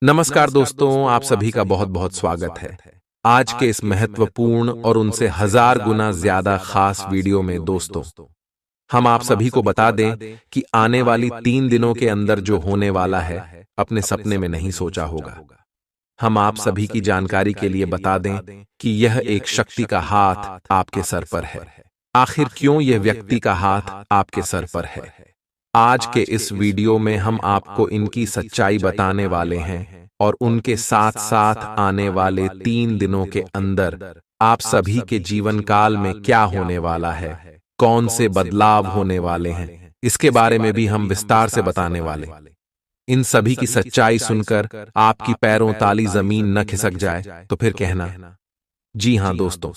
नमस्कार दोस्तों, आप सभी का बहुत बहुत स्वागत है। आज के इस महत्वपूर्ण और उनसे हजार गुना ज्यादा खास वीडियो में दोस्तों, हम आप सभी को बता दें कि आने वाली 3 दिनों के अंदर जो होने वाला है, अपने सपने में नहीं सोचा होगा। हम आप सभी की जानकारी के लिए बता दें कि यह एक शक्ति का हाथ आपके सर पर है। आखिर क्यों यह व्यक्ति का हाथ आपके सर पर है? आज के इस वीडियो में हम आपको इनकी सच्चाई बताने वाले हैं और उनके साथ साथ आने वाले 3 दिनों के अंदर आप सभी के जीवन काल में क्या होने वाला है, कौन से बदलाव होने वाले हैं, इसके बारे में भी हम विस्तार से बताने वाले। इन सभी की सच्चाई सुनकर आपकी पैरों ताली जमीन न खिसक जाए तो फिर कहना। जी हां दोस्तों,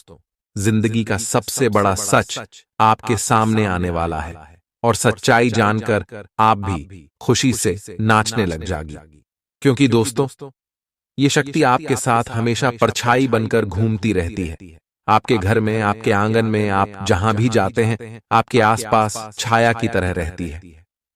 जिंदगी का सबसे बड़ा सच आपके सामने आने वाला है और सच्चाई जानकर आप भी खुशी से नाचने लग जाएगी। क्योंकि दोस्तों, ये शक्ति आपके साथ हमेशा परछाई बनकर घूमती रहती है। आपके घर में, आपके आंगन में, आप जहां भी जाते हैं, आपके आसपास छाया की तरह रहती है।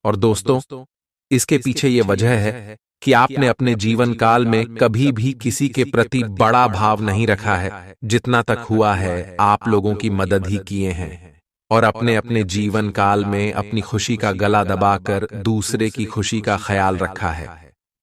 और दोस्तों, इसके पीछे ये वजह है कि आपने अपने जीवन काल में कभी भी किसी के प्रति बड़ा भाव नहीं रखा है। जितना तक हुआ है, आप लोगों की मदद ही किए हैं और अपने अपने जीवन काल में अपनी खुशी का गला दबाकर दूसरे की खुशी का ख्याल रखा है।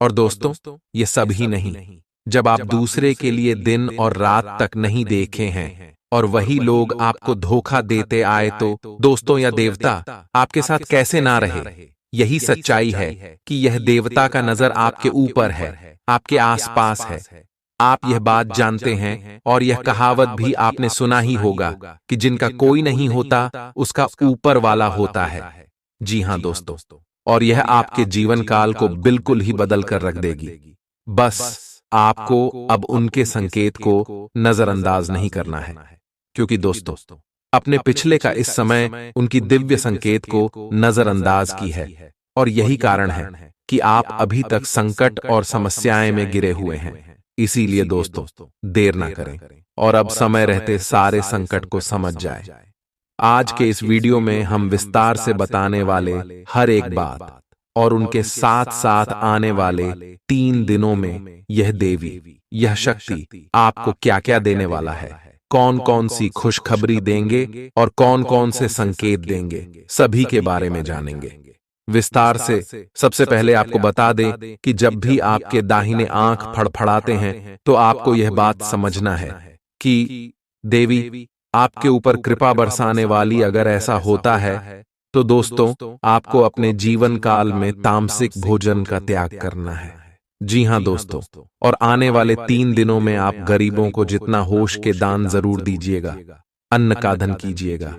और दोस्तों, ये सब ही नहीं, जब आप दूसरे के लिए दिन और रात तक नहीं देखे हैं और वही लोग आपको धोखा देते आए, तो दोस्तों या देवता आपके साथ कैसे ना रहे। यही सच्चाई है कि यह देवता का नजर आपके ऊपर है, आपके आसपास है। आप यह बात जानते हैं और यह कहावत भी आपने सुना ही होगा कि जिनका कोई नहीं होता उसका ऊपर वाला होता है। जी हां दोस्तों, और यह आपके जीवन काल को बिल्कुल ही बदल कर रख देगी। बस आपको अब उनके संकेत को नजरअंदाज नहीं करना है, क्योंकि दोस्तों, अपने पिछले का इस समय उनकी दिव्य संकेत को नजरअंदाज की है और यही कारण है कि आप अभी तक संकट और समस्याएं में गिरे हुए हैं। इसीलिए दोस्तों, देर ना करें और अब समय रहते सारे संकट को समझ जाए। आज के इस वीडियो में हम विस्तार से बताने वाले हर एक बात और उनके साथ साथ आने वाले 3 दिनों में यह देवी, यह शक्ति आपको क्या क्या देने वाला है, कौन कौन सी खुशखबरी देंगे और कौन कौन से संकेत देंगे, सभी के बारे में जानेंगे विस्तार से। सबसे पहले आपको बता दें कि जब भी आपके दाहिने आंख फड़फड़ाते हैं तो आपको यह बात समझना है कि देवी आपके ऊपर कृपा बरसाने वाली। अगर ऐसा होता है तो दोस्तों, आपको अपने जीवन काल में तामसिक भोजन का त्याग करना है। जी हां दोस्तों, और आने वाले 3 दिनों में आप गरीबों को जितना होश के दान जरूर दीजिएगा, अन्न का धन कीजिएगा।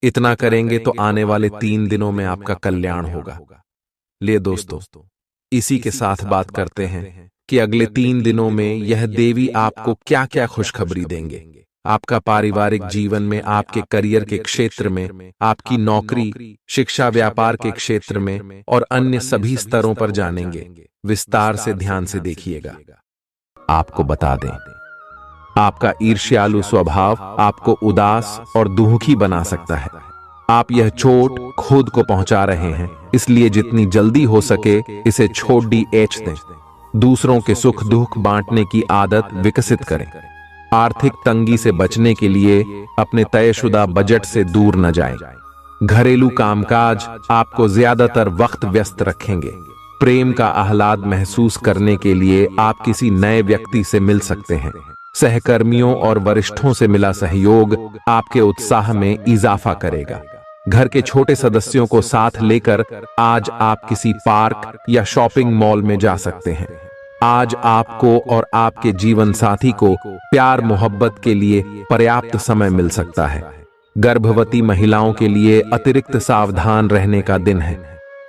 इतना करेंगे तो आने वाले 3 दिनों में आपका कल्याण होगा। ले दोस्तों, इसी के साथ बात करते हैं कि अगले 3 दिनों में यह देवी आपको क्या क्या खुशखबरी देंगे। आपका पारिवारिक जीवन में, आपके करियर के क्षेत्र में, आपकी नौकरी, शिक्षा, व्यापार के क्षेत्र में और अन्य सभी स्तरों पर जानेंगे। विस्तार से ध्यान से देखिएगा। आपको बता दें, आपका ईर्ष्यालु स्वभाव आपको उदास और दुखी बना सकता है। आप यह चोट खुद को पहुंचा रहे हैं, इसलिए जितनी जल्दी हो सके इसे छोड़ दें। दूसरों के सुख दुख बांटने की आदत विकसित करें। आर्थिक तंगी से बचने के लिए अपने तयशुदा बजट से दूर न जाएं। घरेलू कामकाज आपको ज्यादातर वक्त व्यस्त रखेंगे। प्रेम का आह्लाद महसूस करने के लिए आप किसी नए व्यक्ति से मिल सकते हैं। सहकर्मियों और वरिष्ठों से मिला सहयोग आपके उत्साह में इजाफा करेगा। घर के छोटे सदस्यों को साथ लेकर आज आप किसी पार्क या शॉपिंग मॉल में जा सकते हैं। आज आपको और आपके जीवन साथी को प्यार मोहब्बत के लिए पर्याप्त समय मिल सकता है। गर्भवती महिलाओं के लिए अतिरिक्त सावधान रहने का दिन है।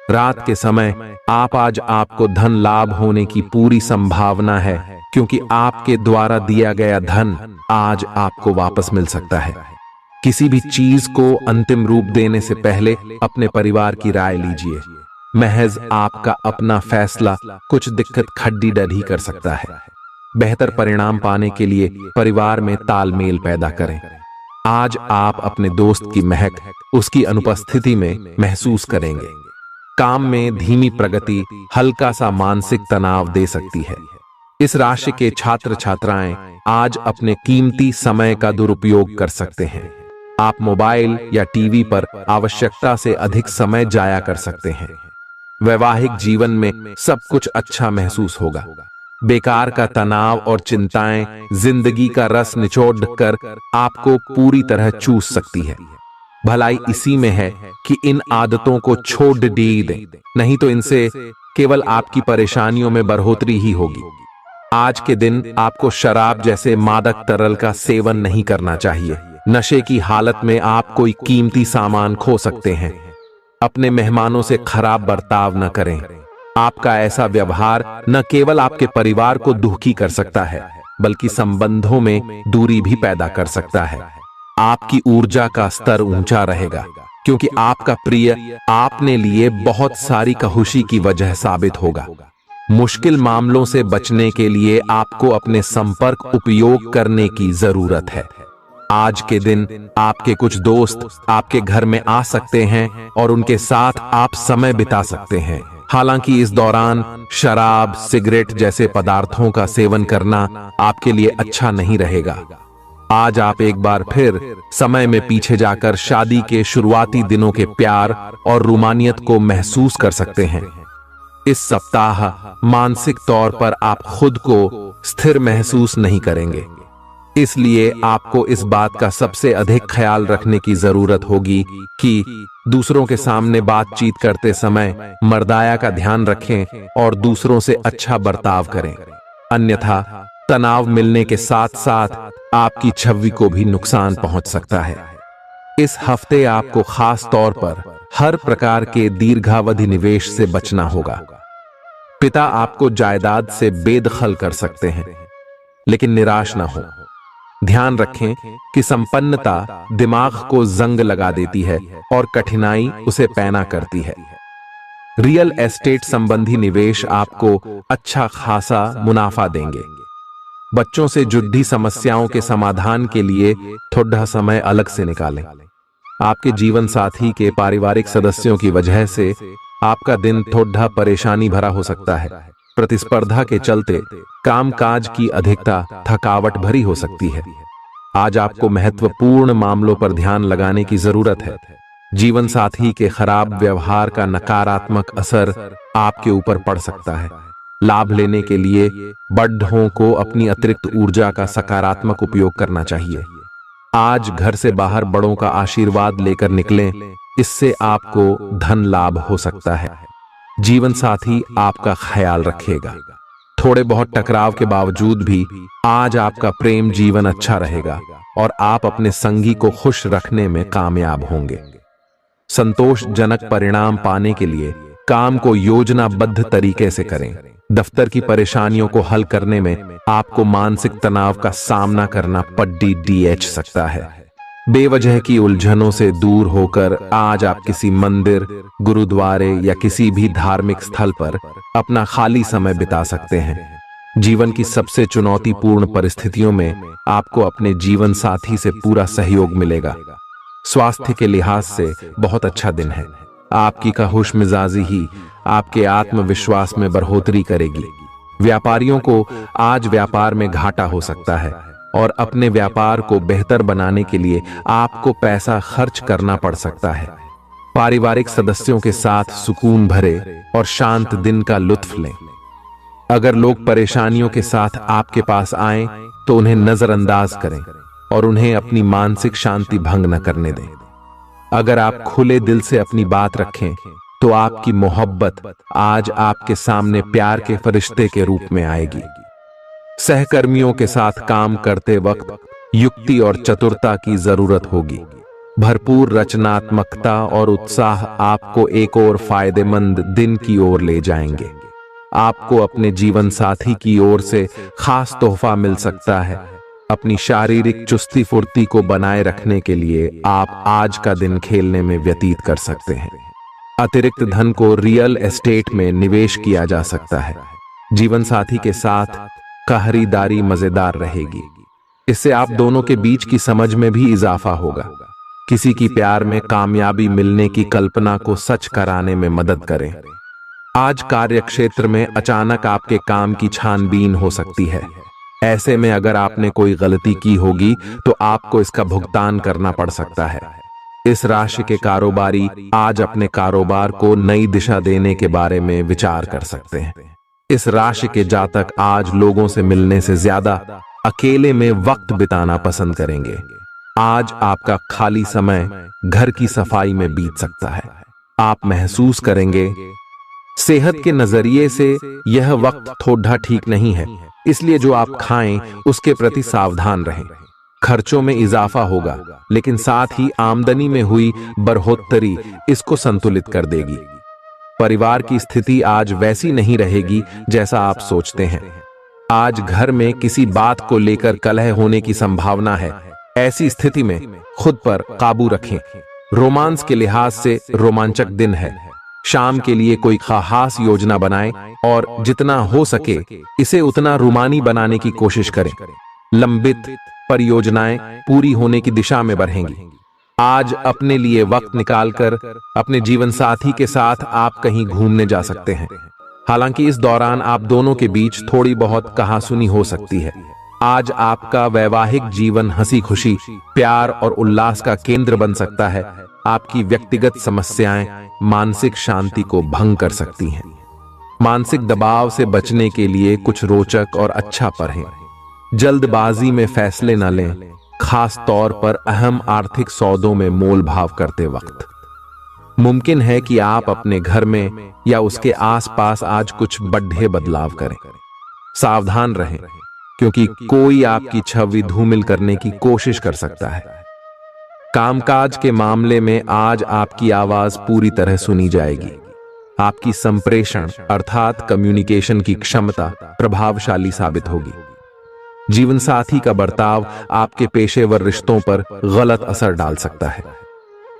रात के समय आज आपको धन लाभ होने की पूरी संभावना है, क्योंकि आपके द्वारा दिया गया धन आज आपको वापस मिल सकता है। किसी भी चीज को अंतिम रूप देने से पहले अपने परिवार की राय लीजिए। महज आपका अपना फैसला कुछ दिक्कत खड्डी डढ़ी कर सकता है। बेहतर परिणाम पाने के लिए परिवार में तालमेल पैदा करें। आज आप अपने दोस्त की महक उसकी अनुपस्थिति में महसूस करेंगे। काम में धीमी प्रगति हल्का सा मानसिक तनाव दे सकती है। इस राशि के छात्र छात्राएं आज अपने कीमती समय का दुरुपयोग कर सकते हैं। आप मोबाइल या टीवी पर आवश्यकता से अधिक समय जाया कर सकते हैं। वैवाहिक जीवन में सब कुछ अच्छा महसूस होगा। बेकार का तनाव और चिंताएं जिंदगी का रस निचोड़ कर आपको पूरी तरह चूस सकती है। भलाई इसी में है कि इन आदतों को छोड़ दें, नहीं तो इनसे केवल आपकी परेशानियों में बढ़ोतरी ही होगी। आज के दिन आपको शराब जैसे मादक तरल का सेवन नहीं करना चाहिए। नशे की हालत में आप कोई कीमती सामान खो सकते हैं। अपने मेहमानों से खराब बर्ताव न करें। आपका ऐसा व्यवहार न केवल आपके परिवार को दुखी कर सकता है, बल्कि संबंधों में दूरी भी पैदा कर सकता है। आपकी ऊर्जा का स्तर ऊंचा रहेगा, क्योंकि आपका प्रिय आपने लिए बहुत सारी खुशी की वजह साबित होगा। मुश्किल मामलों से बचने के लिए आपको अपने संपर्क उपयोग करने की जरूरत है। आज के दिन आपके कुछ दोस्त आपके घर में आ सकते हैं और उनके साथ आप समय बिता सकते हैं। हालांकि इस दौरान शराब, सिगरेट जैसे पदार्थों का सेवन करना आपके लिए अच्छा नहीं रहेगा। आज आप एक बार फिर समय में पीछे जाकर शादी के शुरुआती दिनों के प्यार और रोमानियत को महसूस कर सकते हैं। इस सप्ताह मानसिक तौर पर आप खुद को स्थिर महसूस नहीं करेंगे, इसलिए आपको इस बात का सबसे अधिक ख्याल रखने की जरूरत होगी कि दूसरों के सामने बातचीत करते समय मर्दाया का ध्यान रखें और दूसरों से अच्छा बर्ताव करें। अन्यथा तनाव मिलने के साथ साथ आपकी छवि को भी नुकसान पहुंच सकता है। इस हफ्ते आपको खास तौर पर हर प्रकार के दीर्घावधि निवेश से बचना होगा। पिता आपको जायदाद से बेदखल कर सकते हैं, लेकिन निराश न हो। ध्यान रखें कि संपन्नता दिमाग को जंग लगा देती है और कठिनाई उसे पैना करती है। रियल एस्टेट संबंधी निवेश आपको अच्छा खासा मुनाफा देंगे। बच्चों से जुड़ी समस्याओं के समाधान के लिए थोड़ा समय अलग से निकालें। आपके जीवन साथी के पारिवारिक सदस्यों की वजह से आपका दिन थोड़ा परेशानी भरा हो सकता है। प्रतिस्पर्धा के चलते कामकाज की अधिकता थकावट भरी हो सकती है। आज आपको महत्वपूर्ण मामलों पर ध्यान लगाने की जरूरत है। जीवन साथी के खराब व्यवहार का नकारात्मक असर आपके ऊपर पड़ सकता है। लाभ लेने के लिए बड़ों को अपनी अतिरिक्त ऊर्जा का सकारात्मक उपयोग करना चाहिए। आज घर से बाहर बड़ों का आशीर्वाद लेकर निकलें, इससे आपको धन लाभ हो सकता है। जीवन साथी आपका ख्याल रखेगा। थोड़े बहुत टकराव के बावजूद भी आज आपका प्रेम जीवन अच्छा रहेगा और आप अपने संगी को खुश रखने में कामयाब होंगे। संतोषजनक परिणाम पाने के लिए काम को योजनाबद्ध तरीके से करें। दफ्तर की परेशानियों को हल करने में आपको मानसिक तनाव का सामना करना पड़ सकता है। बेवजह की उलझनों से दूर होकर आज आप किसी मंदिर, गुरुद्वारे या किसी भी धार्मिक स्थल पर अपना खाली समय बिता सकते हैं। जीवन की सबसे चुनौतीपूर्ण परिस्थितियों में आपको अपने जीवन साथी से पूरा सहयोग मिलेगा। स्वास्थ्य के लिहाज से बहुत अच्छा दिन है। आपकी खुश मिजाजी ही आपके आत्मविश्वास में बढ़ोतरी करेगी। व्यापारियों को आज व्यापार में घाटा हो सकता है और अपने व्यापार को बेहतर बनाने के लिए आपको पैसा खर्च करना पड़ सकता है। पारिवारिक सदस्यों के साथ सुकून भरे और शांत दिन का लुत्फ लें। अगर लोग परेशानियों के साथ आपके पास आएं, तो उन्हें नजरअंदाज करें और उन्हें अपनी मानसिक शांति भंग न करने दें। अगर आप खुले दिल से अपनी बात रखें, तो आपकी मोहब्बत आज आपके सामने प्यार के फरिश्ते के रूप में आएगी। सहकर्मियों के साथ काम करते वक्त युक्ति और चतुरता की जरूरत होगी। भरपूर रचनात्मकता और उत्साह आपको एक और फायदेमंद दिन की ओर ले जाएंगे। आपको अपने जीवन साथी की ओर से खास तोहफा मिल सकता है। अपनी शारीरिक चुस्ती फुर्ती को बनाए रखने के लिए आप आज का दिन खेलने में व्यतीत कर सकते हैं। अतिरिक्त धन को रियल एस्टेट में निवेश किया जा सकता है। जीवन साथी के साथ खरीदारी मजेदार रहेगी। इससे आप दोनों के बीच की समझ में भी इजाफा होगा। किसी की प्यार में कामयाबी मिलने की कल्पना को सच कराने में मदद करें। आज कार्य क्षेत्र में अचानक आपके काम की छानबीन हो सकती है। ऐसे में अगर आपने कोई गलती की होगी तो आपको इसका भुगतान करना पड़ सकता है। इस राशि के कारोबारी आज अपने कारोबार को नई दिशा देने के बारे में विचार कर सकते हैं। इस राशि के जातक आज लोगों से मिलने से ज्यादा अकेले में वक्त बिताना पसंद करेंगे। आज आपका खाली समय घर की सफाई में बीत सकता है। आप महसूस करेंगे सेहत के नजरिए से यह वक्त थोड़ा ठीक नहीं है, इसलिए जो आप खाएं उसके प्रति सावधान रहें। खर्चों में इजाफा होगा, लेकिन साथ ही आमदनी में हुई बढ़ोतरी इसको संतुलित कर देगी। परिवार की स्थिति आज वैसी नहीं रहेगी जैसा आप सोचते हैं। आज घर में किसी बात को लेकर कलह होने की संभावना है। ऐसी स्थिति में खुद पर काबू रखें। रोमांस के लिहाज से रोमांचक दिन है। शाम के लिए कोई खास योजना बनाएं और जितना हो सके इसे उतना रोमानी बनाने की कोशिश करें। लंबित परियोजनाएं पूरी होने की दिशा में बढ़ेंगी। आज अपने लिए वक्त निकालकर अपने जीवन साथी के साथ आप कहीं घूमने जा सकते हैं। हालांकि इस दौरान आप दोनों के बीच थोड़ी बहुत कहासुनी हो सकती है। आज आपका वैवाहिक जीवन हंसी खुशी, प्यार और उल्लास का केंद्र बन सकता है। आपकी व्यक्तिगत समस्याएं मानसिक शांति को भंग कर सकती हैं। मानसिक दबाव से बचने के लिए कुछ रोचक और अच्छा पढ़ें। जल्दबाजी में फैसले न लें, खास तौर पर अहम आर्थिक सौदों में मोल भाव करते वक्त। मुमकिन है कि आप अपने घर में या उसके आसपास आज कुछ बड़े बदलाव करें। सावधान रहें, क्योंकि कोई आपकी छवि धूमिल करने की कोशिश कर सकता है। कामकाज के मामले में आज आपकी आवाज पूरी तरह सुनी जाएगी। आपकी संप्रेषण अर्थात कम्युनिकेशन की क्षमता प्रभावशाली साबित होगी। जीवन साथी का बर्ताव आपके पेशेवर रिश्तों पर गलत असर डाल सकता है।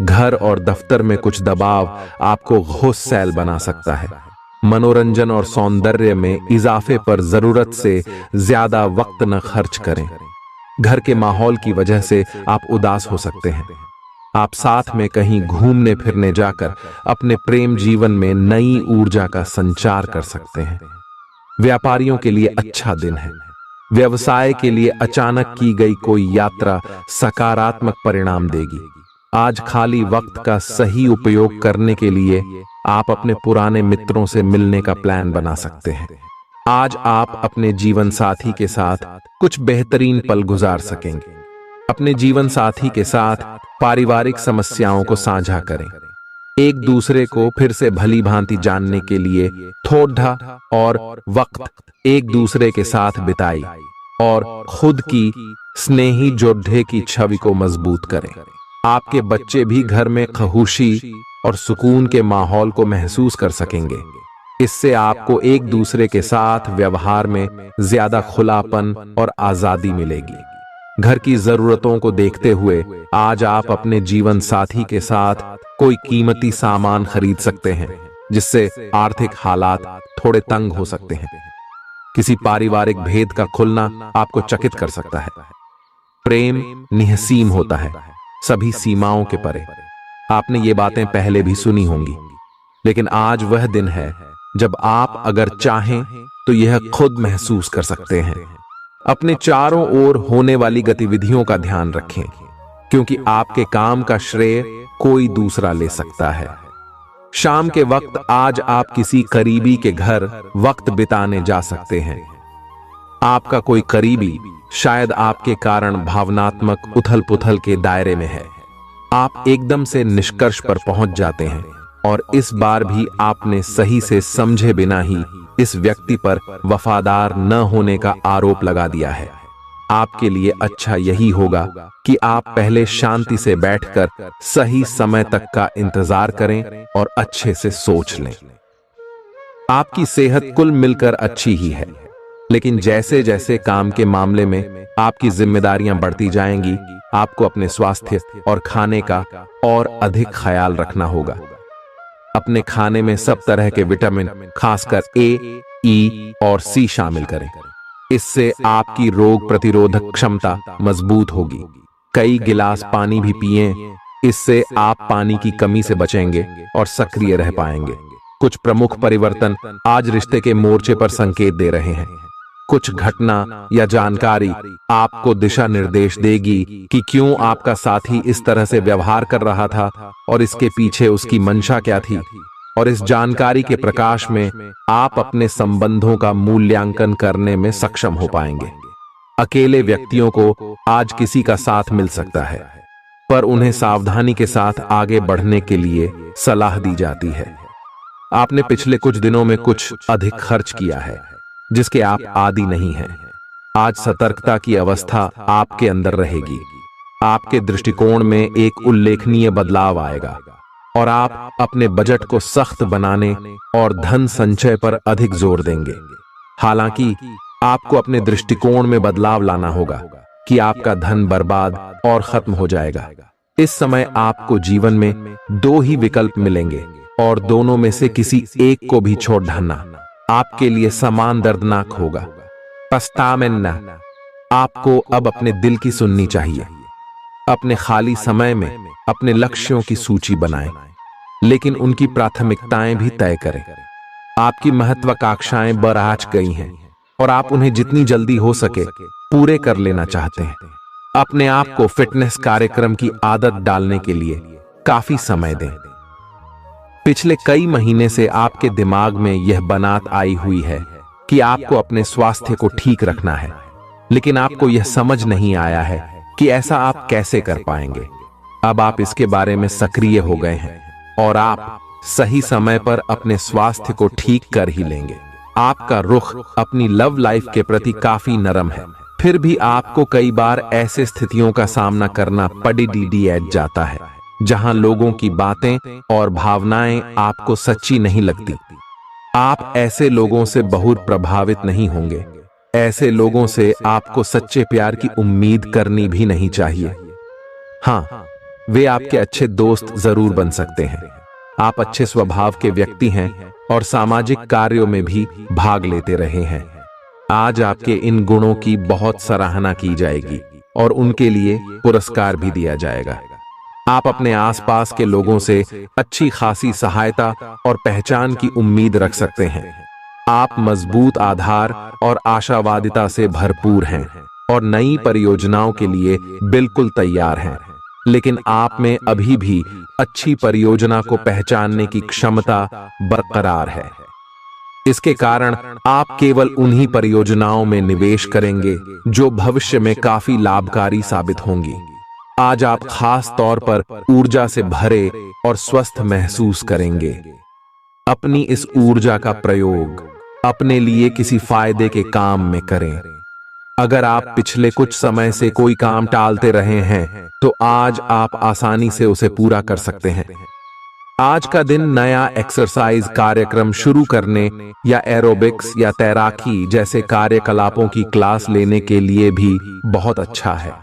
घर और दफ्तर में कुछ दबाव आपको गुस्सैल बना सकता है। मनोरंजन और सौंदर्य में इजाफे पर जरूरत से ज्यादा वक्त न खर्च करें। घर के माहौल की वजह से आप उदास हो सकते हैं। आप साथ में कहीं घूमने फिरने जाकर अपने प्रेम जीवन में नई ऊर्जा का संचार कर सकते हैं। व्यापारियों के लिए अच्छा दिन है। व्यवसाय के लिए अचानक की गई कोई यात्रा सकारात्मक परिणाम देगी। आज खाली वक्त का सही उपयोग करने के लिए आप अपने पुराने मित्रों से मिलने का प्लान बना सकते हैं। आज आप अपने जीवन साथी के साथ कुछ बेहतरीन पल गुजार सकेंगे। अपने जीवन साथी के साथ पारिवारिक समस्याओं को साझा करें। एक दूसरे को फिर से भली भांति जानने के लिए थोड़ा और वक्त एक दूसरे के साथ बिताई और खुद की स्नेही जोड़े की छवि को मजबूत करें। आपके बच्चे भी घर में खहुशी और सुकून के माहौल को महसूस कर सकेंगे। इससे आपको एक दूसरे के साथ व्यवहार में ज्यादा खुलापन और आजादी मिलेगी। घर की जरूरतों को देखते हुए आज आप अपने जीवन साथी के साथ कोई कीमती सामान खरीद सकते हैं, जिससे आर्थिक हालात थोड़े तंग हो सकते हैं। किसी पारिवारिक भेद का खुलना आपको चकित कर सकता है। प्रेम निहसीम होता है, सभी सीमाओं के परे। आपने ये बातें पहले भी सुनी होंगी, लेकिन आज वह दिन है जब आप अगर चाहें तो यह खुद महसूस कर सकते हैं। अपने चारों ओर होने वाली गतिविधियों का ध्यान रखें, क्योंकि आपके काम का श्रेय कोई दूसरा ले सकता है। शाम के वक्त आज आप किसी करीबी के घर वक्त बिताने जा सकते हैं। आपका कोई करीबी शायद आपके कारण भावनात्मक उथल-पुथल के दायरे में है। आप एकदम से निष्कर्ष पर पहुंच जाते हैं और इस बार भी आपने सही से समझे बिना ही इस व्यक्ति पर वफादार न होने का आरोप लगा दिया है। आपके लिए अच्छा यही होगा कि आप पहले शांति से बैठकर सही समय तक का इंतजार करें और अच्छे से सोच लें। आपकी सेहत कुल मिलकर अच्छी ही है, लेकिन जैसे जैसे काम के मामले में आपकी जिम्मेदारियां बढ़ती जाएंगी, आपको अपने स्वास्थ्य और खाने का और अधिक ख्याल रखना होगा। अपने खाने में सब तरह के विटामिन, खासकर ए, ई और सी शामिल करें। इससे आपकी रोग प्रतिरोधक क्षमता मजबूत होगी। कई गिलास पानी भी पिएं इससे आप पानी की कमी से बचेंगे और सक्रिय रह पाएंगे। कुछ प्रमुख परिवर्तन आज रिश्ते के मोर्चे पर संकेत दे रहे हैं। कुछ घटना या जानकारी आपको दिशा निर्देश देगी कि क्यों आपका साथी इस तरह से व्यवहार कर रहा था और इसके पीछे उसकी मंशा क्या थी। और इस जानकारी के प्रकाश में आप अपने संबंधों का मूल्यांकन करने में सक्षम हो पाएंगे। अकेले व्यक्तियों को आज किसी का साथ मिल सकता है, पर उन्हें सावधानी के साथ आगे बढ़ने के लिए सलाह दी जाती है। आपने पिछले कुछ दिनों में कुछ अधिक खर्च किया है जिसके आप आदी नहीं हैं। आज सतर्कता की अवस्था आपके अंदर रहेगी। आपके दृष्टिकोण में एक उल्लेखनीय बदलाव आएगा और आप अपने बजट को सख्त बनाने और धन संचय पर अधिक जोर देंगे। हालांकि आपको अपने दृष्टिकोण में बदलाव लाना होगा कि आपका धन बर्बाद और खत्म हो जाएगा। इस समय आपको जीवन में दो ही विकल्प मिलेंगे और दोनों में से किसी एक को भी छोड़ डालना आपके लिए समान दर्दनाक होगा। पछतामेन्ना, आपको अब अपने दिल की सुननी चाहिए। अपने खाली समय में अपने लक्ष्यों की सूची बनाएं, लेकिन उनकी प्राथमिकताएं भी तय करें। आपकी महत्वाकांक्षाएं बराज गई हैं और आप उन्हें जितनी जल्दी हो सके पूरे कर लेना चाहते हैं। अपने आप को फिटनेस कार्यक्रम की आदत डालने के लिए काफी समय दें। पिछले कई महीने से आपके दिमाग में यह बात आई हुई है कि आपको अपने स्वास्थ्य को ठीक रखना है, लेकिन आपको यह समझ नहीं आया है कि ऐसा आप कैसे कर पाएंगे। अब आप इसके बारे में सक्रिय हो गए हैं और आप सही समय पर अपने स्वास्थ्य को ठीक कर ही लेंगे। आपका रुख अपनी लव लाइफ के प्रति काफी नरम है, फिर भी आपको कई बार ऐसे स्थितियों का सामना करना पड़ जाता है जहां लोगों की बातें और भावनाएं आपको सच्ची नहीं लगती। आप ऐसे लोगों से बहुत प्रभावित नहीं होंगे। ऐसे लोगों से आपको सच्चे प्यार की उम्मीद करनी भी नहीं चाहिए। हाँ, वे आपके अच्छे दोस्त जरूर बन सकते हैं। आप अच्छे स्वभाव के व्यक्ति हैं और सामाजिक कार्यों में भी भाग लेते रहे हैं। आज आपके इन गुणों की बहुत सराहना की जाएगी और उनके लिए पुरस्कार भी दिया जाएगा। आप अपने आसपास के लोगों से अच्छी खासी सहायता और पहचान की उम्मीद रख सकते हैं। आप मजबूत आधार और आशावादिता से भरपूर हैं और नई परियोजनाओं के लिए बिल्कुल तैयार हैं। लेकिन आप में अभी भी अच्छी परियोजना को पहचानने की क्षमता बरकरार है। इसके कारण आप केवल उन्हीं परियोजनाओं में निवेश करेंगे जो भविष्य में काफी लाभकारी साबित होंगी। आज आप खास तौर पर ऊर्जा से भरे और स्वस्थ महसूस करेंगे। अपनी इस ऊर्जा का प्रयोग अपने लिए किसी फायदे के काम में करें। अगर आप पिछले कुछ समय से कोई काम टालते रहे हैं तो आज आप आसानी से उसे पूरा कर सकते हैं। आज का दिन नया एक्सरसाइज कार्यक्रम शुरू करने या एरोबिक्स या तैराकी जैसे कार्यकलापों की क्लास लेने के लिए भी बहुत अच्छा है।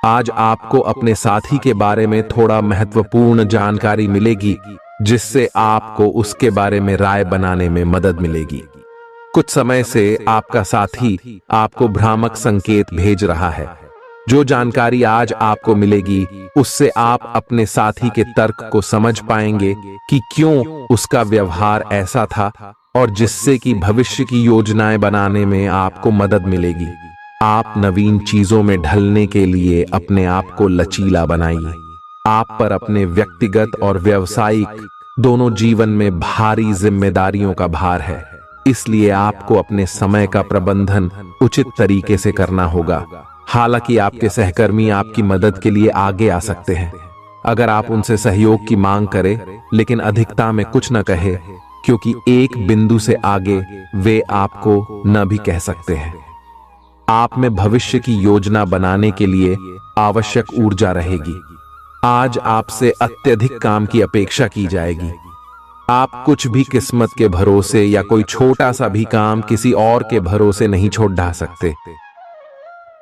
आज आपको अपने साथी के बारे में थोड़ा महत्वपूर्ण जानकारी मिलेगी जिससे आपको उसके बारे में राय बनाने में मदद मिलेगी। कुछ समय से आपका साथी आपको भ्रामक संकेत भेज रहा है। जो जानकारी आज आपको मिलेगी उससे आप अपने साथी के तर्क को समझ पाएंगे कि क्यों उसका व्यवहार ऐसा था और जिससे कि भविष्य की योजनाएं बनाने में आपको मदद मिलेगी। आप नवीन चीजों में ढलने के लिए अपने आप को लचीला बनाइए। आप पर अपने व्यक्तिगत और व्यावसायिक दोनों जीवन में भारी जिम्मेदारियों का भार है, इसलिए आपको अपने समय का प्रबंधन उचित तरीके से करना होगा। हालांकि आपके सहकर्मी आपकी मदद के लिए आगे आ सकते हैं अगर आप उनसे सहयोग की मांग करें, लेकिन अधिकता में कुछ न कहे, क्योंकि एक बिंदु से आगे वे आपको न भी कह सकते हैं। आप में भविष्य की योजना बनाने के लिए आवश्यक ऊर्जा रहेगी। आज आपसे अत्यधिक काम की अपेक्षा की जाएगी। आप कुछ भी किस्मत के भरोसे या कोई छोटा सा भी काम किसी और के भरोसे नहीं छोड़ ढा सकते।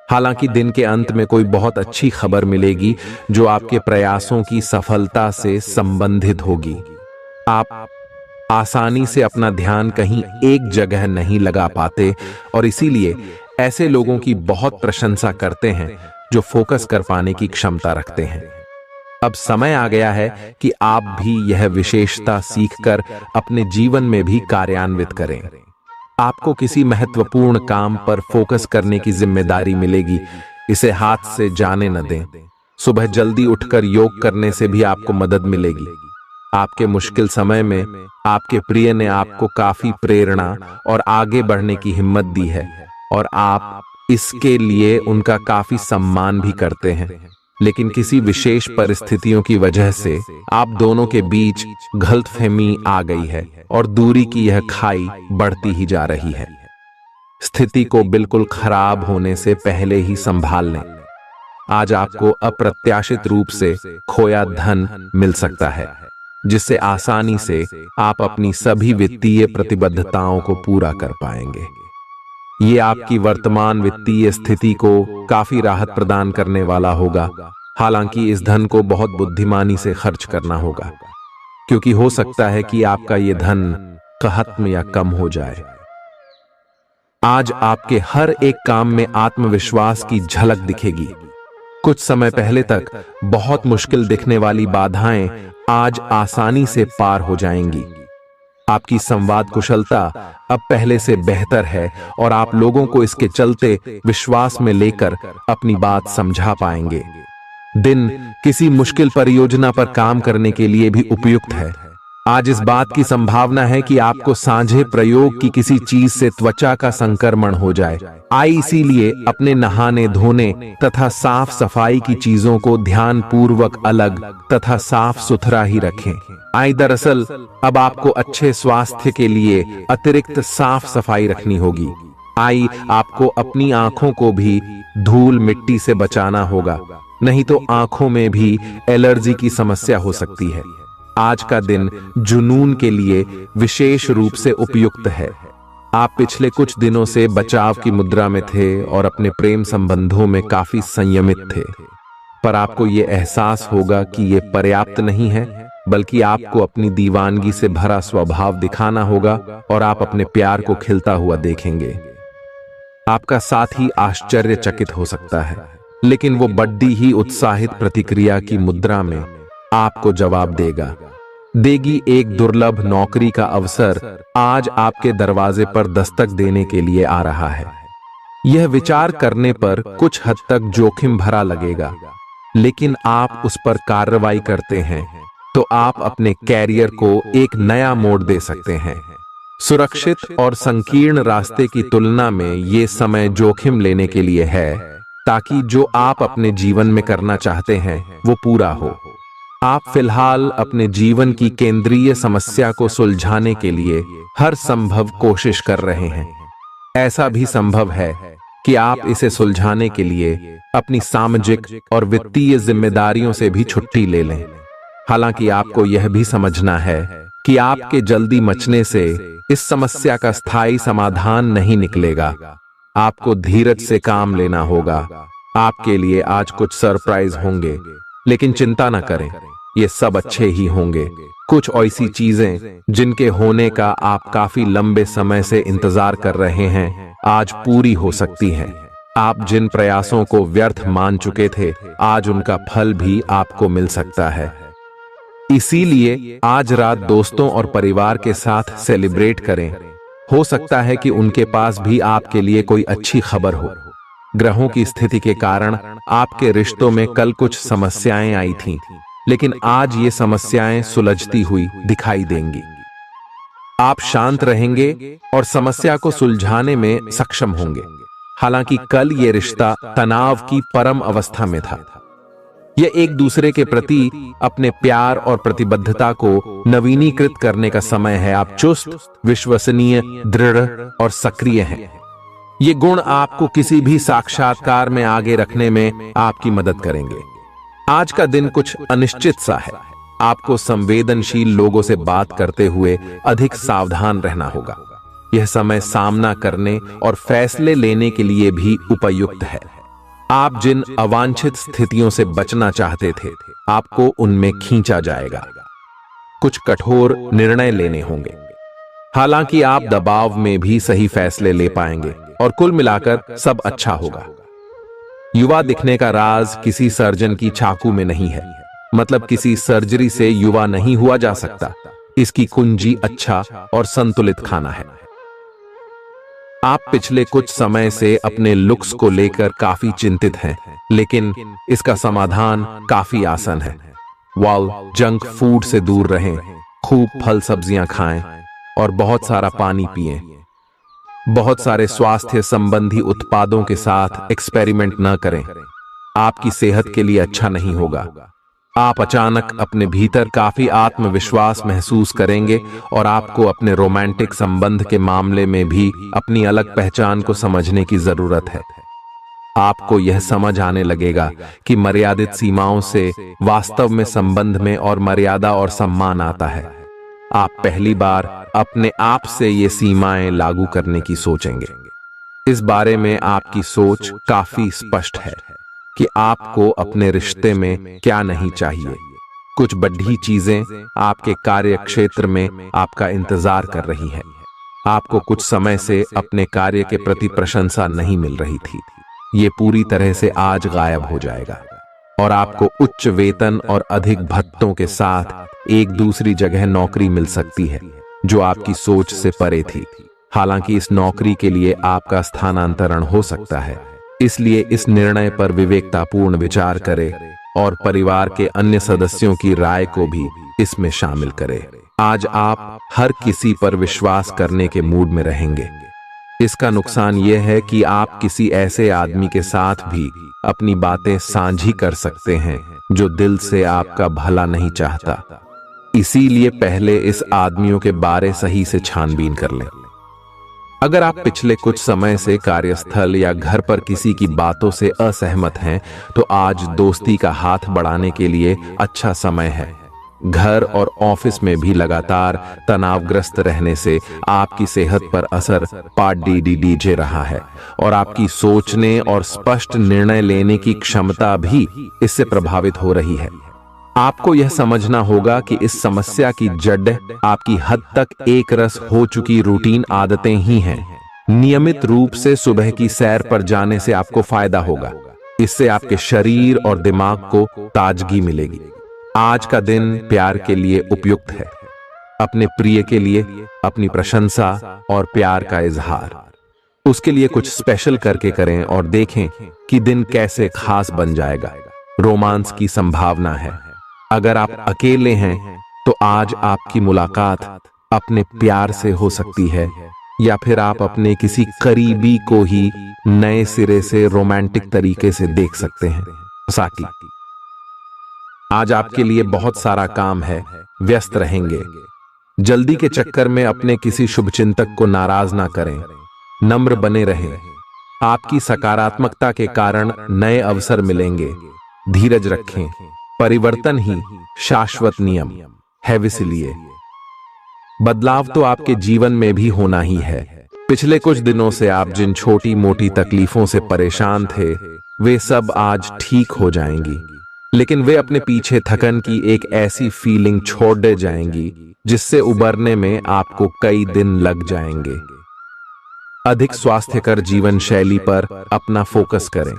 हालांकि दिन के अंत में कोई बहुत अच्छी खबर मिलेगी जो आपके प्रयासों की सफलता से संबंधित होगी। आप आसानी से अपना ध्यान कहीं एक जगह नहीं लगा पाते और इसीलिए ऐसे लोगों की बहुत प्रशंसा करते हैं जो फोकस कर पाने की क्षमता रखते हैं। अब समय आ गया है कि आप भी यह विशेषता सीखकर अपने जीवन में भी कार्यान्वित करें। आपको किसी महत्वपूर्ण काम पर फोकस करने की जिम्मेदारी मिलेगी, इसे हाथ से जाने न दें। सुबह जल्दी उठकर योग करने से भी आपको मदद मिलेगी। आपके मुश्किल समय में आपके प्रिय ने आपको काफी प्रेरणा और आगे बढ़ने की हिम्मत दी है और आप इसके लिए उनका काफी सम्मान भी करते हैं। लेकिन किसी विशेष परिस्थितियों की वजह से आप दोनों के बीच गलतफहमी आ गई है और दूरी की यह खाई बढ़ती ही जा रही है। स्थिति को बिल्कुल खराब होने से पहले ही संभाल लें। आज आपको अप्रत्याशित रूप से खोया धन मिल सकता है, जिससे आसानी से आप अपनी सभी वित्तीय प्रतिबद्धताओं को पूरा कर पाएंगे। ये आपकी वर्तमान वित्तीय स्थिति को काफी राहत प्रदान करने वाला होगा। हालांकि इस धन को बहुत बुद्धिमानी से खर्च करना होगा, क्योंकि हो सकता है कि आपका ये धन खत्म या कम हो जाए। आज आपके हर एक काम में आत्मविश्वास की झलक दिखेगी। कुछ समय पहले तक बहुत मुश्किल दिखने वाली बाधाएं आज आसानी से पार हो जाएंगी। आपकी संवाद कुशलता अब पहले से बेहतर है और आप लोगों को इसके चलते विश्वास में लेकर अपनी बात समझा पाएंगे। दिन किसी मुश्किल परियोजना पर काम करने के लिए भी उपयुक्त है। आज इस बात की संभावना है कि आपको सांझे प्रयोग की किसी चीज से त्वचा का संक्रमण हो जाए। इसीलिए अपने नहाने धोने तथा साफ सफाई की चीजों को ध्यान पूर्वक अलग तथा साफ सुथरा ही रखें। दरअसल अब आपको अच्छे स्वास्थ्य के लिए अतिरिक्त साफ सफाई रखनी होगी। आपको अपनी आंखों को भी धूल मिट्टी से बचाना होगा, नहीं तो आंखों में भी एलर्जी की समस्या हो सकती है। आज का दिन जुनून के लिए विशेष रूप से उपयुक्त है। आप पिछले कुछ दिनों से बचाव की मुद्रा में थे और अपने प्रेम संबंधों में काफी संयमित थे, पर आपको ये एहसास होगा कि ये पर्याप्त नहीं है, बल्कि आपको अपनी दीवानगी से भरा स्वभाव दिखाना होगा और आप अपने प्यार को खिलता हुआ देखेंगे। आपका साथी आश्चर्यचकित हो सकता है, लेकिन वो बड़ी ही उत्साहित प्रतिक्रिया की मुद्रा में आपको जवाब देगी। एक दुर्लभ नौकरी का अवसर आज आपके दरवाजे पर दस्तक देने के लिए आ रहा है। यह विचार करने पर कुछ हद तक जोखिम भरा लगेगा, लेकिन आप उस पर कार्रवाई करते हैं तो आप अपने कैरियर को एक नया मोड़ दे सकते हैं। सुरक्षित और संकीर्ण रास्ते की तुलना में ये समय जोखिम लेने के लिए है, ताकि जो आप अपने जीवन में करना चाहते हैं वो पूरा हो। आप फिलहाल अपने जीवन की केंद्रीय समस्या को सुलझाने के लिए हर संभव कोशिश कर रहे हैं। ऐसा भी संभव है कि आप इसे सुलझाने के लिए अपनी सामाजिक और वित्तीय जिम्मेदारियों से भी छुट्टी ले लें। हालांकि आपको यह भी समझना है कि आपके जल्दी मचने से इस समस्या का स्थायी समाधान नहीं निकलेगा। आपको धीरज से काम लेना होगा। आपके लिए आज कुछ सरप्राइज होंगे, लेकिन चिंता न करें, ये सब अच्छे ही होंगे। कुछ ऐसी चीजें जिनके होने का आप काफी लंबे समय से इंतजार कर रहे हैं, आज पूरी हो सकती हैं। आप जिन प्रयासों को व्यर्थ मान चुके थे, आज उनका फल भी आपको मिल सकता है। इसीलिए आज रात दोस्तों और परिवार के साथ सेलिब्रेट करें। हो सकता है कि उनके पास भी आपके लिए कोई अच्छी खबर हो। ग्रहों की स्थिति के कारण आपके रिश्तों में कल कुछ समस्याएं आई थीं, लेकिन आज ये समस्याएं सुलझती हुई दिखाई देंगी। आप शांत रहेंगे और समस्या को सुलझाने में सक्षम होंगे। हालांकि कल ये रिश्ता तनाव की परम अवस्था में था। यह एक दूसरे के प्रति अपने प्यार और प्रतिबद्धता को नवीनीकृत करने का समय है। आप चुस्त, विश्वसनीय, दृढ़ और सक्रिय हैं। ये गुण आपको किसी भी साक्षात्कार में आगे रखने में आपकी मदद करेंगे। आज का दिन कुछ अनिश्चित सा है। आपको संवेदनशील लोगों से बात करते हुए अधिक सावधान रहना होगा। यह समय सामना करने और फैसले लेने के लिए भी उपयुक्त है। आप जिन अवांछित स्थितियों से बचना चाहते थे, आपको उनमें खींचा जाएगा। कुछ कठोर निर्णय लेने होंगे। हालांकि आप दबाव में भी सही फैसले ले पाएंगे और कुल मिलाकर सब अच्छा होगा। युवा दिखने का राज किसी सर्जन की चाकू में नहीं है। मतलब किसी सर्जरी से युवा नहीं हुआ जा सकता। इसकी कुंजी अच्छा और संतुलित खाना है। आप पिछले कुछ समय से अपने लुक्स को लेकर काफी चिंतित हैं, लेकिन इसका समाधान काफी आसान है। जंक फूड से दूर रहें, खूब फल सब्जियां खाएं और बहुत सारा पानी पिएं। बहुत सारे स्वास्थ्य संबंधी उत्पादों के साथ एक्सपेरिमेंट न करें, आपकी सेहत के लिए अच्छा नहीं होगा। आप अचानक अपने भीतर काफी आत्मविश्वास महसूस करेंगे और आपको अपने रोमांटिक संबंध के मामले में भी अपनी अलग पहचान को समझने की जरूरत है। आपको यह समझ आने लगेगा कि मर्यादित सीमाओं से वास्तव में संबंध में और मर्यादा और सम्मान आता है। आप पहली बार अपने आप से ये सीमाएं लागू करने की सोचेंगे। इस बारे में आपकी सोच काफी स्पष्ट है कि आपको अपने रिश्ते में क्या नहीं चाहिए। कुछ बड़ी चीजें आपके कार्य क्षेत्र में आपका इंतजार कर रही हैं। आपको कुछ समय से अपने कार्य के प्रति प्रशंसा नहीं मिल रही थी। ये पूरी तरह से आज गायब हो जाएगा और आपको उच्च वेतन और अधिक भत्तों के साथ एक दूसरी जगह नौकरी मिल सकती है जो आपकी सोच से परे थी। हालांकि इस नौकरी के लिए आपका स्थानांतरण हो सकता है, इसलिए इस निर्णय पर विवेकतापूर्ण विचार करें और परिवार के अन्य सदस्यों की राय को भी इसमें शामिल करें। आज आप हर किसी पर विश्वास करने के मूड में रहेंगे। इसका नुकसान यह है कि आप किसी ऐसे आदमी के साथ भी अपनी बातें साझी कर सकते हैं जो दिल से आपका भला नहीं चाहता। इसीलिए पहले इस आदमियों के बारे सही से छानबीन कर लें। अगर आप पिछले कुछ समय से कार्यस्थल या घर पर किसी की बातों से असहमत हैं, तो आज दोस्ती का हाथ बढ़ाने के लिए अच्छा समय है। घर और ऑफिस में भी लगातार तनावग्रस्त रहने से आपकी सेहत पर असर पड़ रहा है और आपकी सोचने और स्पष्ट निर्णय लेने की क्षमता भी इससे प्रभावित हो रही है। आपको यह समझना होगा कि इस समस्या की जड़ आपकी हद तक एक रस हो चुकी रूटीन आदतें ही हैं। नियमित रूप से सुबह की सैर पर जाने से आपको फायदा होगा। इससे आपके शरीर और दिमाग को ताजगी मिलेगी। आज का दिन प्यार के लिए उपयुक्त है। अपने प्रिय के लिए अपनी प्रशंसा और प्यार का इजहार उसके लिए कुछ स्पेशल करके करें और देखें कि दिन कैसे खास बन जाएगा। रोमांस की संभावना है। अगर आप अकेले हैं तो आज आपकी मुलाकात अपने प्यार से हो सकती है, या फिर आप अपने किसी करीबी को ही नए सिरे से रोमांटिक तरीके से देख सकते हैं। साकी, आज आपके लिए बहुत सारा काम है, व्यस्त रहेंगे। जल्दी के चक्कर में अपने किसी शुभचिंतक को नाराज ना करें, नम्र बने रहें। आपकी सकारात्मकता के कारण नए अवसर मिलेंगे। धीरज रखें, परिवर्तन ही शाश्वत नियम है, इसलिए बदलाव तो आपके जीवन में भी होना ही है। पिछले कुछ दिनों से आप जिन छोटी मोटी तकलीफों से परेशान थे, वे सब आज ठीक हो जाएंगी, लेकिन वे अपने पीछे थकन की एक ऐसी फीलिंग छोड़ दे जाएंगी जिससे उबरने में आपको कई दिन लग जाएंगे। अधिक स्वास्थ्यकर जीवन शैली पर अपना फोकस करें,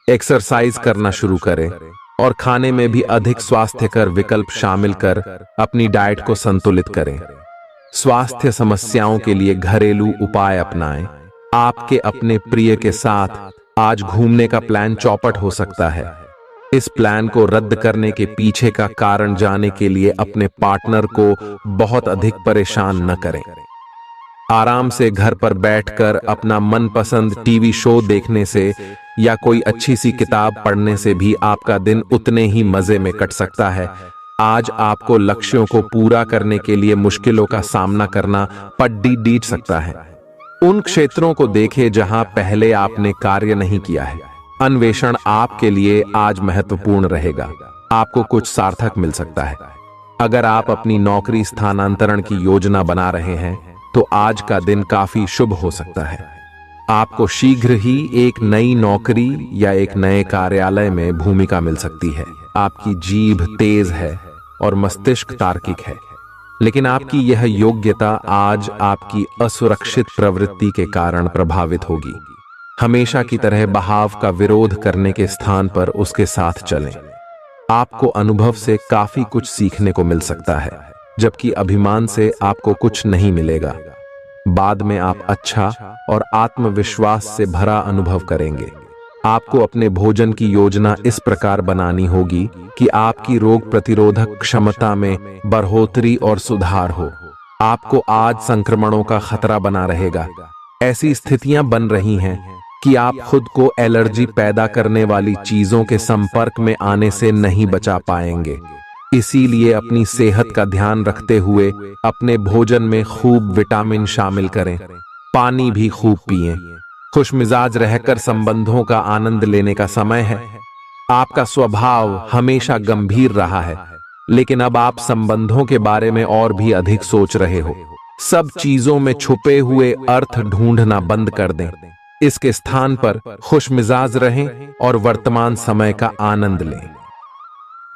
एक्सरसाइज करना शुरू करें और खाने में भी अधिक स्वास्थ्यकर विकल्प शामिल कर अपनी डाइट को संतुलित करें। स्वास्थ्य समस्याओं के लिए घरेलू उपाय अपनाएं। आपके अपने प्रिय के साथ आज घूमने का प्लान चौपट हो सकता है। इस प्लान को रद्द करने के पीछे का कारण जानने के लिए अपने पार्टनर को बहुत अधिक परेशान न करें। आराम से घर पर बैठकर अपना मनपसंद टीवी शो देखने से या कोई अच्छी सी किताब पढ़ने से भी आपका दिन उतने ही मजे में कट सकता है। आज आपको लक्ष्यों को पूरा करने के लिए मुश्किलों का सामना करना पड़ सकता है। उन क्षेत्रों को देखें जहां पहले आपने कार्य नहीं किया है। अन्वेषण आपके लिए आज महत्वपूर्ण रहेगा। आपको कुछ सार्थक मिल सकता है। अगर आप अपनी नौकरी स्थानांतरण की योजना बना रहे हैं तो आज का दिन काफी शुभ हो सकता है। आपको शीघ्र ही एक नई नौकरी या एक नए कार्यालय में भूमिका मिल सकती है। आपकी जीभ तेज है और मस्तिष्क तार्किक है, लेकिन आपकी यह योग्यता आज आपकी असुरक्षित प्रवृत्ति के कारण प्रभावित होगी। हमेशा की तरह बहाव का विरोध करने के स्थान पर उसके साथ चलें। आपको अनुभव से काफी कुछ सीखने को मिल सकता है, जबकि अभिमान से आपको कुछ नहीं मिलेगा। बाद में आप अच्छा और आत्मविश्वास से भरा अनुभव करेंगे। आपको अपने भोजन की योजना इस प्रकार बनानी होगी कि आपकी रोग प्रतिरोधक क्षमता में बढ़ोतरी और सुधार हो। आपको आज संक्रमणों का खतरा बना रहेगा। ऐसी स्थितियां बन रही हैं कि आप खुद को एलर्जी पैदा करने वाली चीजों के संपर्क में आने से नहीं बचा पाएंगे। इसीलिए अपनी सेहत का ध्यान रखते हुए अपने भोजन में खूब विटामिन शामिल करें। पानी भी खूब पिएं। खुशमिजाज रहकर संबंधों का आनंद लेने का समय है। आपका स्वभाव हमेशा गंभीर रहा है, लेकिन अब आप संबंधों के बारे में और भी अधिक सोच रहे हो। सब चीजों में छुपे हुए अर्थ ढूंढना बंद कर दें। इसके स्थान पर खुशमिजाज रहें और वर्तमान समय का आनंद लें।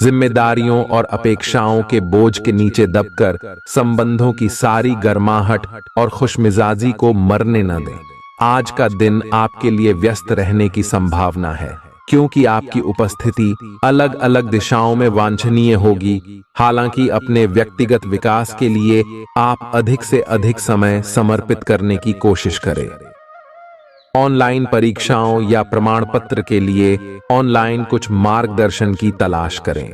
जिम्मेदारियों और अपेक्षाओं के बोझ के नीचे दबकर संबंधों की सारी गर्माहट और खुशमिजाजी को मरने न दें। आज का दिन आपके लिए व्यस्त रहने की संभावना है, क्योंकि आपकी उपस्थिति अलग अलग दिशाओं में वांछनीय होगी। हालांकि अपने व्यक्तिगत विकास के लिए आप अधिक से अधिक समय समर्पित करने की कोशिश करें। ऑनलाइन परीक्षाओं या प्रमाण पत्र के लिए ऑनलाइन कुछ मार्गदर्शन की तलाश करें।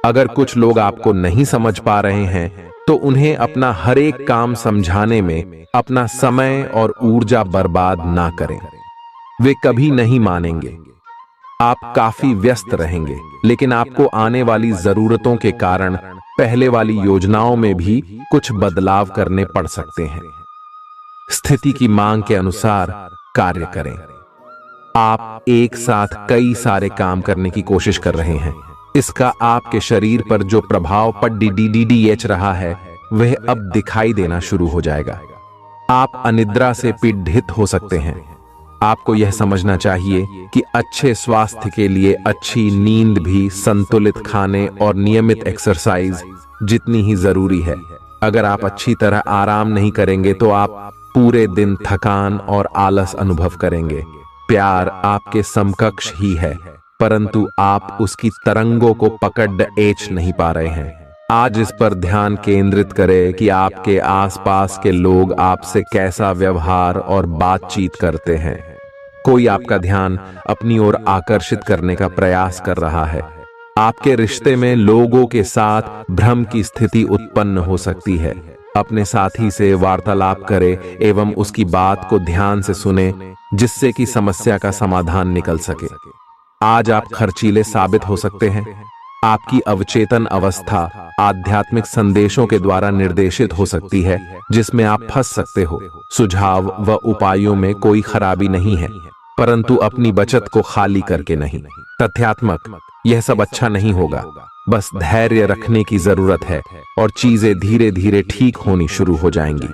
अगर कुछ लोग आपको नहीं समझ पा रहे हैं, तो उन्हें अपना हर एक काम समझाने में अपना समय और ऊर्जा बर्बाद ना करें। वे कभी नहीं मानेंगे। आप काफी व्यस्त रहेंगे, लेकिन आपको आने वाली जरूरतों के कारण पहले वाली योजनाओं में भी कुछ बदलाव करने पड़ सकते हैं। स्थिति की मांग के अनुसार कार्य करें। आप एक साथ कई सारे काम करने की कोशिश कर रहे हैं। इसका आपके शरीर पर जो प्रभाव पड़ रहा है, वह अब दिखाई देना शुरू हो जाएगा। आप अनिद्रा से पीड़ित हो सकते हैं। आपको यह समझना चाहिए कि अच्छे स्वास्थ्य के लिए अच्छी नींद भी संतुलित खाने और नियमित एक्सरसाइज जितनी ही जरूरी है। अगर आप अच्छी तरह आराम नहीं करेंगे, तो आप पूरे दिन थकान और आलस अनुभव करेंगे। प्यार आपके समकक्ष ही है, परंतु आप उसकी तरंगों को पकड़ नहीं पा रहे हैं। आज इस पर ध्यान केंद्रित करें कि आपके आसपास के लोग आपसे कैसा व्यवहार और बातचीत करते हैं। कोई आपका ध्यान अपनी ओर आकर्षित करने का प्रयास कर रहा है। आपके रिश्ते में लोगों के साथ भ्रम की स्थिति उत्पन्न हो सकती है। अपने साथी से वार्तालाप करें एवं उसकी बात को ध्यान से सुने, जिससे कि समस्या का समाधान निकल सके। आज आप खर्चीले साबित हो सकते हैं। आपकी अवचेतन अवस्था आध्यात्मिक संदेशों के द्वारा निर्देशित हो सकती है, जिसमें आप फंस सकते हो। सुझाव व उपायों में कोई खराबी नहीं है, परंतु अपनी बचत को खाली करके नहीं। तथ्यात्मक यह सब अच्छा नहीं होगा। बस धैर्य रखने की जरूरत है और चीजें धीरे धीरे ठीक होनी शुरू हो जाएंगी।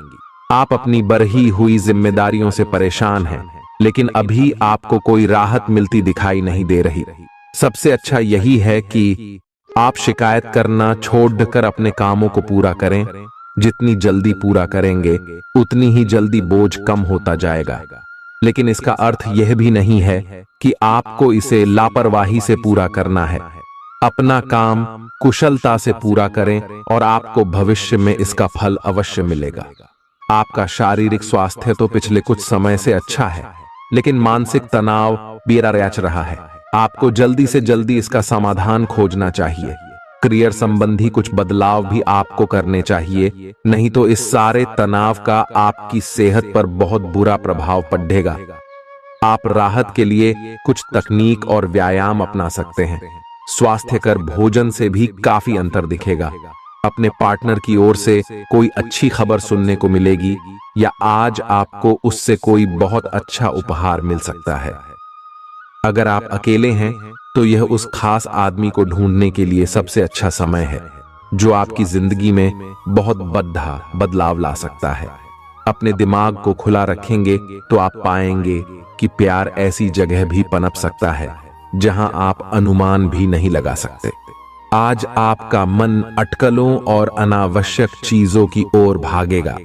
आप अपनी बढ़ी हुई जिम्मेदारियों से परेशान हैं, लेकिन अभी आपको कोई राहत मिलती दिखाई नहीं दे रही। सबसे अच्छा यही है कि आप शिकायत करना छोड़कर अपने कामों को पूरा करें। जितनी जल्दी पूरा करेंगे, उतनी ही जल्दी बोझ कम होता जाएगा। लेकिन इसका अर्थ यह भी नहीं है कि आपको इसे लापरवाही से पूरा करना है। अपना काम कुशलता से पूरा करें और आपको भविष्य में इसका फल अवश्य मिलेगा। आपका शारीरिक स्वास्थ्य तो पिछले कुछ समय से अच्छा है, लेकिन मानसिक तनाव बेरा रच रहा है। आपको जल्दी से जल्दी इसका समाधान खोजना चाहिए। करियर संबंधी कुछ बदलाव भी आपको करने चाहिए, नहीं तो इस सारे तनाव का आपकी सेहत पर बहुत बुरा प्रभाव पड़ेगा। आप राहत के लिए कुछ तकनीक और व्यायाम अपना सकते हैं। स्वास्थ्यकर भोजन से भी काफी अंतर दिखेगा। अपने पार्टनर की ओर से कोई अच्छी खबर सुनने को मिलेगी, या आज आपको उससे कोई बहुत अच्छा उपहार मिल सकता है। अगर आप अकेले हैं, तो यह उस खास आदमी को ढूंढने के लिए सबसे अच्छा समय है, जो आपकी जिंदगी में बहुत बड़ा बदलाव ला सकता है। अपने दिमाग को खुला रखेंगे तो आप पाएंगे कि प्यार ऐसी जगह भी पनप सकता है जहां आप अनुमान भी नहीं लगा सकते। आज आपका मन अटकलों और अनावश्यक चीजों की ओर भागेगा,